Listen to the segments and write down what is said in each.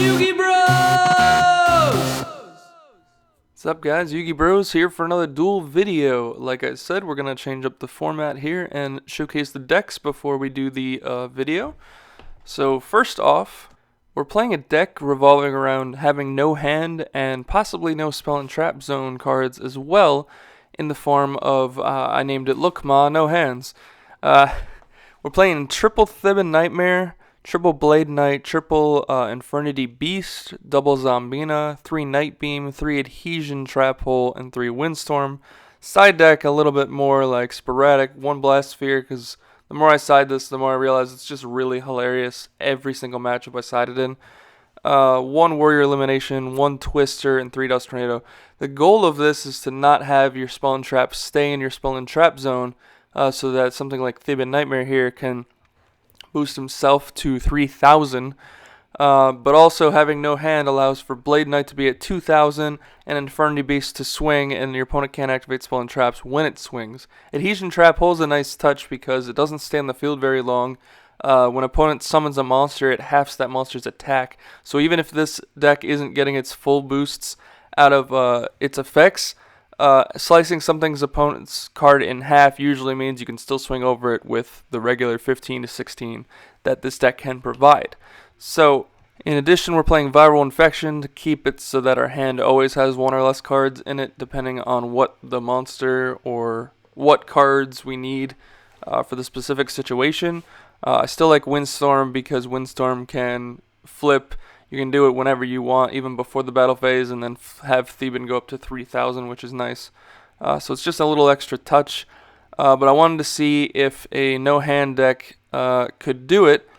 Yugi Bros! What's up guys, Yugi Bros here for another Duel video. Like I said, we're going to change up the format here and showcase the decks before we do the video. So first off, we're playing a deck revolving around having no hand and possibly no spell and trap zone cards as well, in the form of, I named it Look Ma, no hands. We're playing triple Thibin Nightmare, triple Blade Knight, triple Infernity Beast, double Zombina, 3 Night Beam, 3 Adhesion Trap Hole, and 3 Windstorm. Side deck a little bit more like sporadic, 1 Blast Sphere, because the more I side this, the more I realize it's just really hilarious. Every single matchup I sided in. 1 Warrior Elimination, 1 Twister, and 3 Dust Tornado. The goal of this is to not have your spell and trap stay in your spell and trap zone, so that something like Thibin Nightmare here can boost himself to 3,000. But also having no hand allows for Blade Knight to be at 2,000 and Infernity Beast to swing, and your opponent can't activate spell and traps when it swings. Adhesion Trap Hole is a nice touch because it doesn't stay on the field very long. When opponent summons a monster, it halves that monster's attack. So even if this deck isn't getting its full boosts out of its effects, slicing something's opponent's card in half usually means you can still swing over it with the regular 15 to 16 that this deck can provide. So, in addition, we're playing Viral Infection to keep it so that our hand always has 1 or less cards in it, depending on what the monster or what cards we need for the specific situation. I still like Windstorm because Windstorm can flip. You can do it whenever you want, even before the battle phase, and then have Thibin go up to 3,000, which is nice. So it's just a little extra touch. But I wanted to see if a no-hand deck could do it.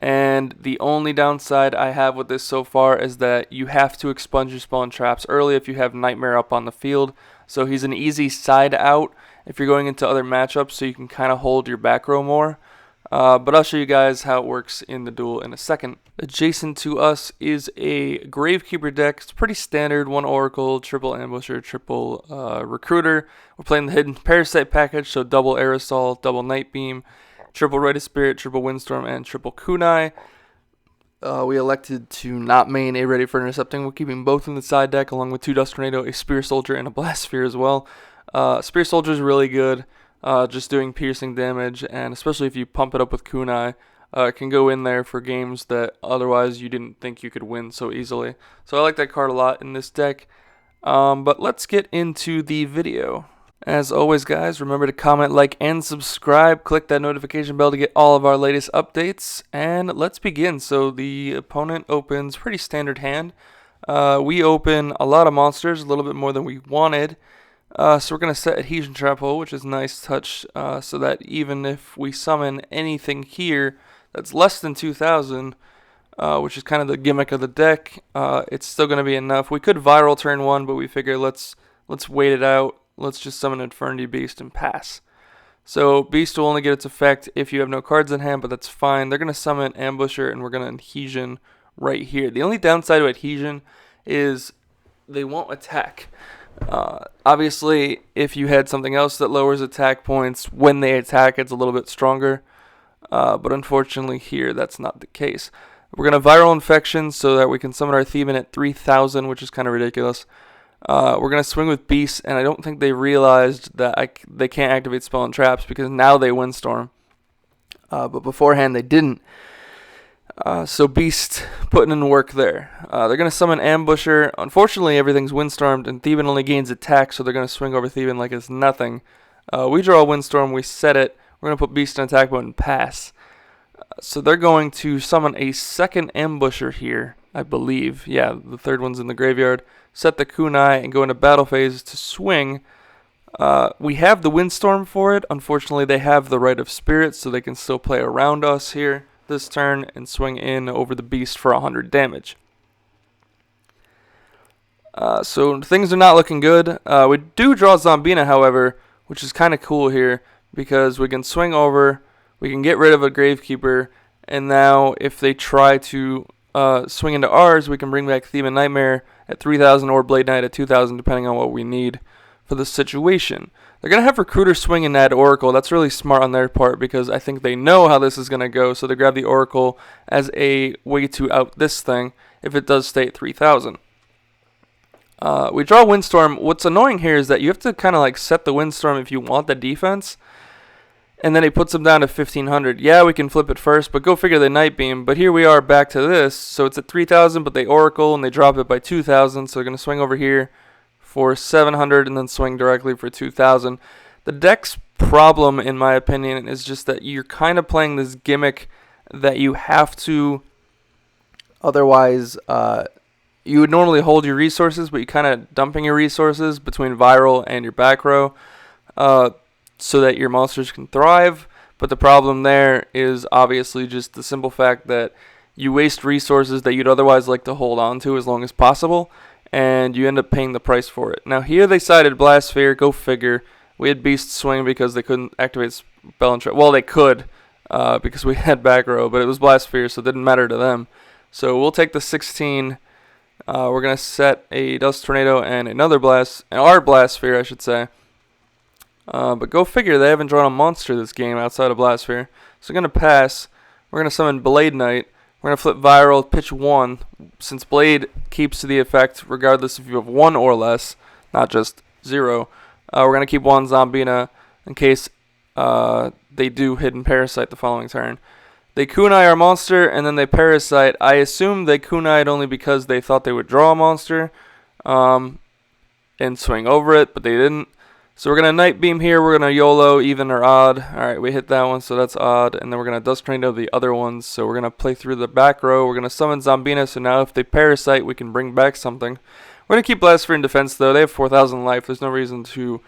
And the only downside I have with this so far is that you have to expunge your spell and traps early if you have Nightmare up on the field. So he's an easy side out if you're going into other matchups, so you can kind of hold your back row more. But I'll show you guys how it works in the duel in a second. Adjacent to us is a Gravekeeper deck. It's pretty standard, 1 Oracle, triple Ambusher, triple Recruiter. We're playing the Hidden Parasite package, so double Aerosol, double Night Beam, triple Rite of Spirit, triple Windstorm, and triple Kunai. We elected to not main a Ready for Intercepting. We're keeping both in the side deck, along with 2 Dust Tornado, a Spear Soldier, and a Blast Sphere as well. Spear Soldier is really good. Just doing piercing damage, and especially if you pump it up with Kunai, it can go in there for games that otherwise you didn't think you could win so easily. So I like that card a lot in this deck. But let's get into the video. As always guys, remember to comment, like, and subscribe. Click that notification bell to get all of our latest updates. And let's begin. So the opponent opens pretty standard hand. We open a lot of monsters, a little bit more than we wanted. So we're going to set Adhesion Trap Hole, which is a nice touch, so that even if we summon anything here that's less than 2,000, which is kind of the gimmick of the deck, it's still going to be enough. We could Viral turn 1, but we figure let's wait it out. Let's just summon Infernity Beast and pass. So Beast will only get its effect if you have no cards in hand, but that's fine. They're going to summon Ambusher, and we're going to Adhesion right here. The only downside to Adhesion is they won't attack. Obviously, if you had something else that lowers attack points, when they attack, it's a little bit stronger. But unfortunately here, that's not the case. We're going to Viral Infection so that we can summon our Thibin at 3,000, which is kind of ridiculous. We're going to swing with Beast, and I don't think they realized that they can't activate Spell and Traps because now they Windstorm. But beforehand, they didn't. So Beast putting in work there. They're going to summon Ambusher. Unfortunately, everything's Windstormed, and Thibin only gains attack, so they're going to swing over Thibin like it's nothing. We draw a Windstorm, we set it. We're going to put Beast in attack mode and pass. So they're going to summon a second Ambusher here, I believe. Yeah, the third one's in the graveyard. Set the Kunai and go into battle phase to swing. We have the Windstorm for it. Unfortunately, they have the Rite of Spirit, so they can still play around us here this turn and swing in over the Beast for 100 damage. So things are not looking good. We do draw Zombina, however, which is kind of cool here because we can swing over, we can get rid of a Gravekeeper, and now if they try to swing into ours, we can bring back Thibin Nightmare at 3,000 or Blade Knight at 2,000, depending on what we need for the situation. They're going to have Recruiter swing and add Oracle. That's really smart on their part because I think they know how this is going to go, so they grab the Oracle as a way to out this thing. if it does stay at 3,000. We draw Windstorm. What's annoying here is that you have to kind of like set the Windstorm if you want the defense. And then he puts them down to 1,500. Yeah, we can flip it first, but go figure the Night Beam. But here we are back to this. So it's at 3,000, but they Oracle, and they drop it by 2,000. So they're going to swing over here for 700 and then swing directly for 2,000. The deck's problem, in my opinion, is just that you're kind of playing this gimmick that you have to... Otherwise, you would normally hold your resources, but you kind of dumping your resources between Viral and your back row. So that your monsters can thrive, but the problem there is obviously just the simple fact that you waste resources that you'd otherwise like to hold on to as long as possible, and you end up paying the price for it. Now here they sided Blast Sphere, go figure. We had Beast swing because they couldn't activate Spell and Trap. Well, they could, because we had back row, but it was Blast Sphere, so it didn't matter to them. So we'll take the 16. We're going to set a Dust Tornado and another our Blast Sphere, I should say. But go figure, they haven't drawn a monster this game outside of Blast Sphere. So we're going to pass. We're going to summon Blade Knight. We're going to flip Viral, pitch 1. Since Blade keeps to the effect regardless if you have 1 or less, not just 0. We're going to keep 1 Zombina in case they do Hidden Parasite the following turn. They kunai our monster, and then they Parasite. I assume they kunai'd only because they thought they would draw a monster and swing over it, but they didn't. So we're going to Night Beam here. We're going to YOLO, even or odd. Alright, we hit that one, so that's odd. And then we're going to Dust Tornado the other ones. So we're going to play through the back row. We're going to summon Zombina, so now if they Parasite, we can bring back something. We're going to keep Blast Sphere in defense, though. They have 4,000 life. There's no reason to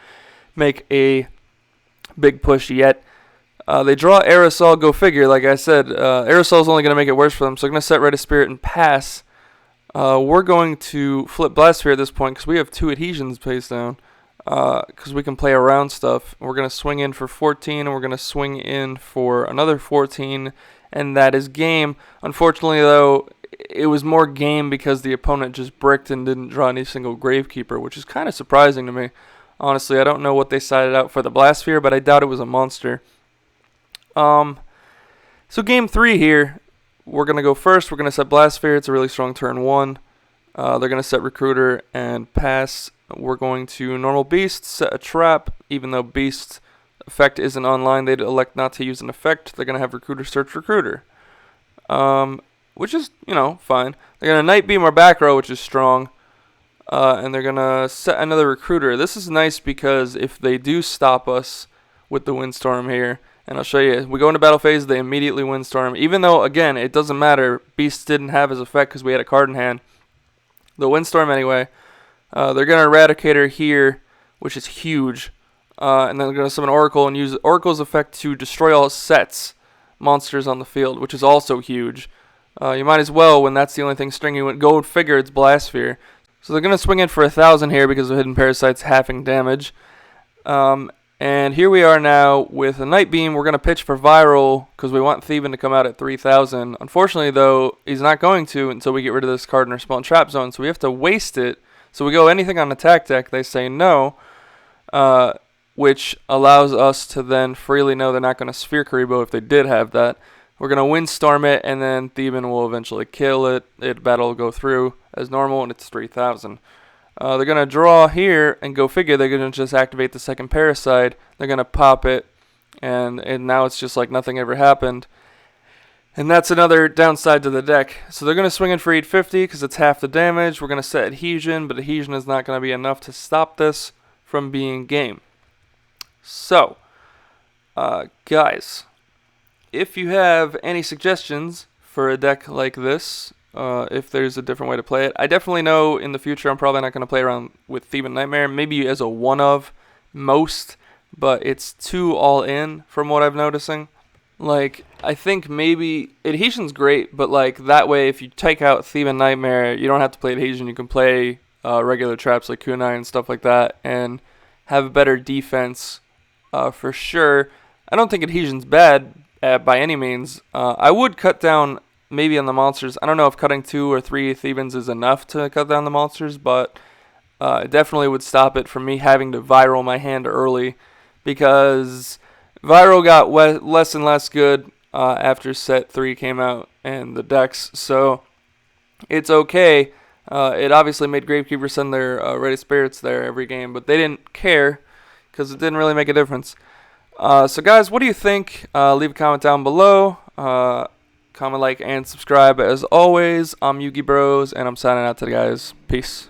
make a big push yet. They draw Aerosol, go figure. Like I said, Aerosol is only going to make it worse for them. So I'm going to set Red Spirit and pass. We're going to flip Blast Sphere at this point because we have 2 Adhesions face down. Because we can play around stuff. We're going to swing in for 14, and we're going to swing in for another 14, and that is game. Unfortunately, though, it was more game because the opponent just bricked and didn't draw any single Gravekeeper, which is kind of surprising to me. Honestly, I don't know what they sided out for the Blast Sphere, but I doubt it was a monster. So game 3 here, we're going to go first. We're going to set Blast Sphere. It's a really strong turn 1. They're going to set Recruiter and pass. We're going to normal Beast, set a trap. Even though Beast's effect isn't online, they'd elect not to use an effect. They're going to have Recruiter search Recruiter, which is, fine. They're going to Night Beam our back row, which is strong, and they're going to set another Recruiter. This is nice because if they do stop us with the Windstorm here, and I'll show you, we go into battle phase, they immediately Windstorm. Even though, again, it doesn't matter. Beast didn't have his effect because we had a card in hand. The Windstorm anyway. They're going to Eradicator here, which is huge. And then they're going to summon Oracle and use Oracle's effect to destroy all sets monsters on the field, which is also huge. You might as well, when that's the only thing stringing, go figure it's Blast Sphere. So they're going to swing in for 1,000 here because of Hidden Parasites halving damage. And here we are now with a Night Beam. We're going to pitch for Viral because we want Theban to come out at 3,000. Unfortunately, though, he's not going to until we get rid of this card in our Spell and Trap zone. So we have to waste it. So we go anything on attack deck, they say no, which allows us to then freely know they're not going to Sphere Karibo if they did have that. We're going to Windstorm it, and then Theban will eventually kill it. Battle will go through as normal, and it's 3,000. They're going to draw here, and go figure, they're going to just activate the second Parasite. They're going to pop it, and now it's just like nothing ever happened. And that's another downside to the deck. So they're going to swing in for 850 because it's half the damage. We're going to set Adhesion, but Adhesion is not going to be enough to stop this from being game. So, guys, if you have any suggestions for a deck like this, if there's a different way to play it, I definitely know in the future I'm probably not going to play around with Theban Nightmare, maybe as a one-of most, but it's too all-in from what I'm noticing. Like, I think maybe Adhesion's great, but like that way if you take out Theban Nightmare, you don't have to play Adhesion. You can play regular traps like Kunai and stuff like that and have a better defense for sure. I don't think Adhesion's bad by any means. I would cut down maybe on the monsters. I don't know if cutting 2 or 3 Thebans is enough to cut down the monsters, but it definitely would stop it from me having to Viral my hand early because Viral got less and less good after set 3 came out and the decks. So it's okay. It obviously made Gravekeeper send their Ready Spirits there every game, but they didn't care because it didn't really make a difference. So guys, what do you think? Leave a comment down below. Comment, like, and subscribe. As always, I'm Yugi Bros, and I'm signing out today, guys. Peace.